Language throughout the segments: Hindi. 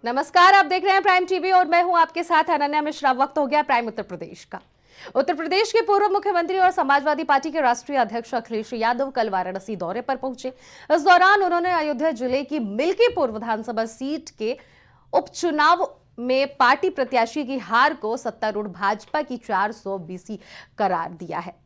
नमस्कार, आप देख रहे हैं प्राइम टीवी और मैं हूं आपके साथ अनन्या मिश्रा। वक्त हो गया प्राइम उत्तर प्रदेश का। उत्तर प्रदेश के पूर्व मुख्यमंत्री और समाजवादी पार्टी के राष्ट्रीय अध्यक्ष अखिलेश यादव कल वाराणसी दौरे पर पहुंचे। इस दौरान उन्होंने अयोध्या जिले की मिल्कीपुर विधानसभा सीट के उपचुनाव में पार्टी प्रत्याशी की हार को सत्तारूढ़ भाजपा की 400 बीसी करार दिया है।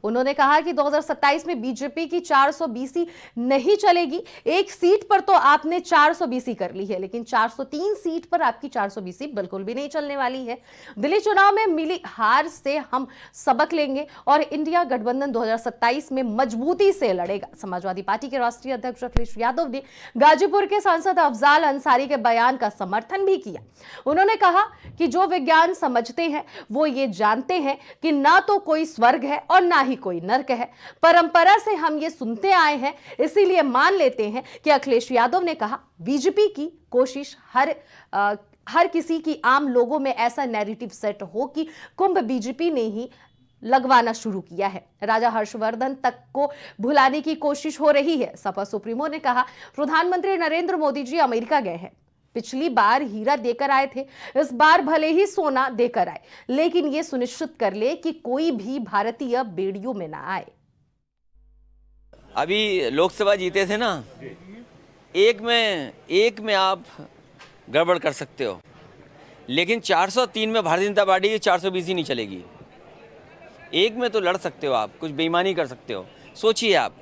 उन्होंने कहा कि 2027 में बीजेपी की 400 बीसी नहीं चलेगी। एक सीट पर तो आपने 400 बीसी कर ली है, लेकिन 403 सीट पर आपकी 400 बीसी बिल्कुल भी नहीं चलने वाली है। दिल्ली चुनाव में मिली हार से हम सबक लेंगे और इंडिया गठबंधन 2027 में मजबूती से लड़ेगा। समाजवादी पार्टी के राष्ट्रीय अध्यक्ष अखिलेश यादव ने गाजीपुर के सांसद अफजाल अंसारी के बयान का समर्थन भी किया। उन्होंने कहा कि जो विज्ञान समझते हैं वो ये जानते हैं कि ना तो कोई स्वर्ग है और ना ही कोई नर्क है। परंपरा से हम ये सुनते आए हैं, इसीलिए मान लेते हैं कि अखिलेश यादव ने कहा बीजेपी की कोशिश हर किसी की आम लोगों में ऐसा नैरेटिव सेट हो कि कुंभ बीजेपी ने ही लगवाना शुरू किया है। राजा हर्षवर्धन तक को भुलाने की कोशिश हो रही है। सपा सुप्रीमो ने कहा प्रधानमंत्री नरेंद्र मोदी जी अमेरिका गए हैं। पिछली बार हीरा देकर आए थे, इस बार भले ही सोना देकर आए, लेकिन यह सुनिश्चित कर ले कि कोई भी भारतीय बेड़ियों में ना आए। अभी लोकसभा जीते थे ना, एक में आप गड़बड़ कर सकते हो, लेकिन 403 में भारतीय जनता पार्टी की 420 नहीं चलेगी। एक में तो लड़ सकते हो, आप कुछ बेईमानी कर सकते हो। सोचिए, आप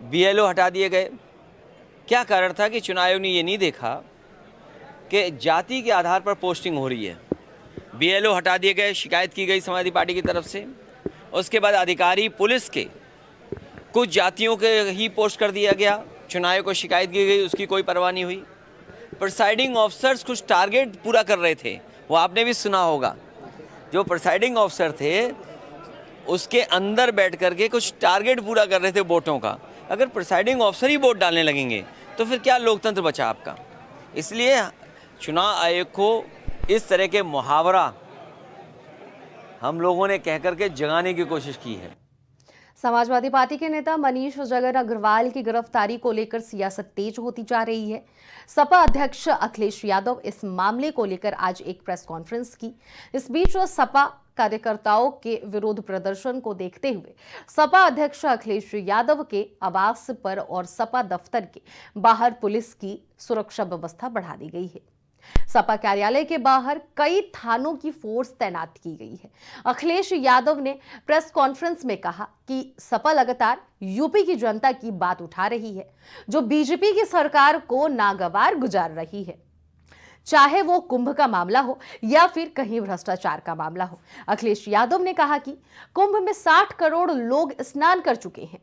BLO हटा दिए गए। क्या कारण था कि चुनाव आयोग ने ये नहीं देखा कि जाति के आधार पर पोस्टिंग हो रही है। BLO हटा दिए गए, शिकायत की गई समाजवादी पार्टी की तरफ से। उसके बाद अधिकारी पुलिस के कुछ जातियों के ही पोस्ट कर दिया गया। चुनाव आयोग को शिकायत की गई, उसकी कोई परवाह नहीं हुई। प्रिसाइडिंग ऑफिसर्स कुछ टारगेट पूरा कर रहे थे, वो आपने भी सुना होगा। जो प्रिसाइडिंग ऑफिसर थे उसके अंदर बैठ करके कुछ टारगेट पूरा कर रहे थे वोटों का। अगर प्रिसाइडिंग ऑफिसर ही वोट डालने लगेंगे तो फिर क्या लोकतंत्र बचा आपका। इसलिए चुनाव आयोग को इस तरह के मुहावरा हम लोगों ने कहकर के जगाने की कोशिश की है। समाजवादी पार्टी के नेता मनीष जगन अग्रवाल की गिरफ्तारी को लेकर सियासत तेज होती जा रही है। सपा अध्यक्ष अखिलेश यादव इस मामले को लेकर आज एक प्रेस कॉन्फ्रेंस की। इस बीच सपा कार्यकर्ताओं के विरोध प्रदर्शन को देखते हुए सपा अध्यक्ष अखिलेश यादव के आवास पर और सपा दफ्तर के बाहर पुलिस की सुरक्षा व्यवस्था बढ़ा दी गई है। सपा कार्यालय के बाहर कई थानों की फोर्स तैनात की गई है। अखिलेश यादव ने प्रेस कॉन्फ्रेंस में कहा कि सपा लगातार यूपी की जनता की बात उठा रही है, जो बीजेपी की सरकार को नागवार गुजार रही है, चाहे वो कुंभ का मामला हो या फिर कहीं भ्रष्टाचार का मामला हो। अखिलेश यादव ने कहा कि कुंभ में 60 करोड़ लोग स्नान कर चुके हैं,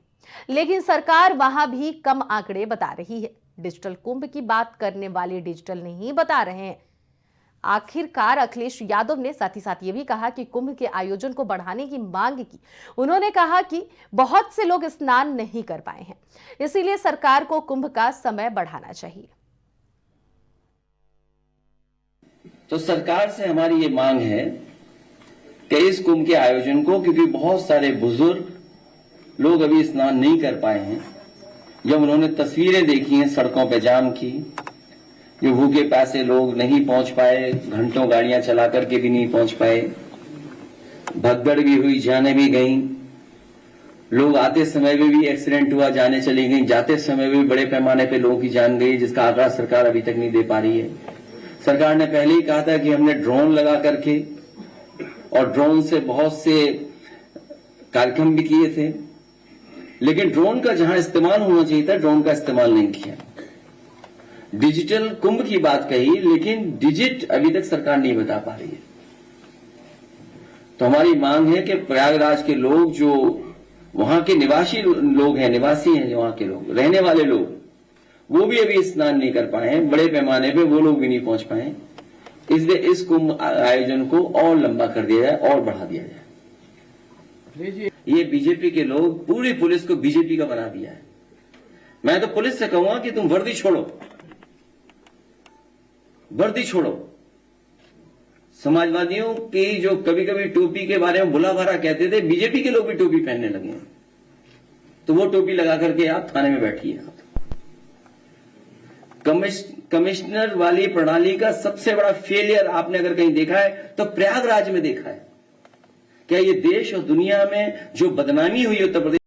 लेकिन सरकार वहां भी कम आंकड़े बता रही है। डिजिटल कुंभ की बात करने वाले डिजिटल नहीं बता रहे हैं। आखिरकार अखिलेश यादव ने साथ ही साथ ये भी कहा कि कुंभ के आयोजन को बढ़ाने की मांग की। उन्होंने कहा कि बहुत से लोग स्नान नहीं कर पाए हैं, इसीलिए सरकार को कुंभ का समय बढ़ाना चाहिए। तो सरकार से हमारी ये मांग है कि इस कुंभ के आयोजन को, क्योंकि बहुत सारे बुजुर्ग लोग अभी स्नान नहीं कर पाए हैं, जब उन्होंने तस्वीरें देखी हैं सड़कों पे जाम की, जो भूखे प्यासे लोग नहीं पहुंच पाए, घंटों गाड़ियां चला करके भी नहीं पहुंच पाए, भगदड़ भी हुई, जाने भी गई, लोग आते समय में भी एक्सीडेंट हुआ, जाने चली गई, जाते समय भी बड़े पैमाने पे लोगों की जान गई, जिसका आंकड़ा सरकार अभी तक नहीं दे पा रही है। सरकार ने पहले ही कहा था कि हमने ड्रोन लगा करके, और ड्रोन से बहुत से कार्यक्रम भी किए थे, लेकिन ड्रोन का जहां इस्तेमाल होना चाहिए था, ड्रोन का इस्तेमाल नहीं किया। डिजिटल कुंभ की बात कही, लेकिन डिजिट अभी तक सरकार नहीं बता पा रही है। तो हमारी मांग है कि प्रयागराज के लोग, जो वहां के निवासी लोग हैं, वहां के लोग, रहने वाले लोग, वो भी अभी स्नान नहीं कर पाए हैं, बड़े पैमाने पे वो लोग भी नहीं पहुंच पाए। इसलिए इस कुंभ आयोजन को और लंबा कर दिया जाए और बढ़ा दिया जाए। ये बीजेपी के लोग पूरी पुलिस को बीजेपी का बना दिया है। मैं तो पुलिस से कहूंगा कि तुम वर्दी छोड़ो, वर्दी छोड़ो। समाजवादियों की जो कभी कभी टोपी के बारे में बुला भरा कहते थे, बीजेपी के लोग भी टोपी पहनने लगे हैं। तो वो टोपी लगा करके आप थाने में बैठिए। कमिश्नर कमिश्नर वाली प्रणाली का सबसे बड़ा फेलियर आपने अगर कहीं देखा है तो प्रयागराज में देखा है। क्या ये देश और दुनिया में जो बदनामी हुई उत्तर प्रदेश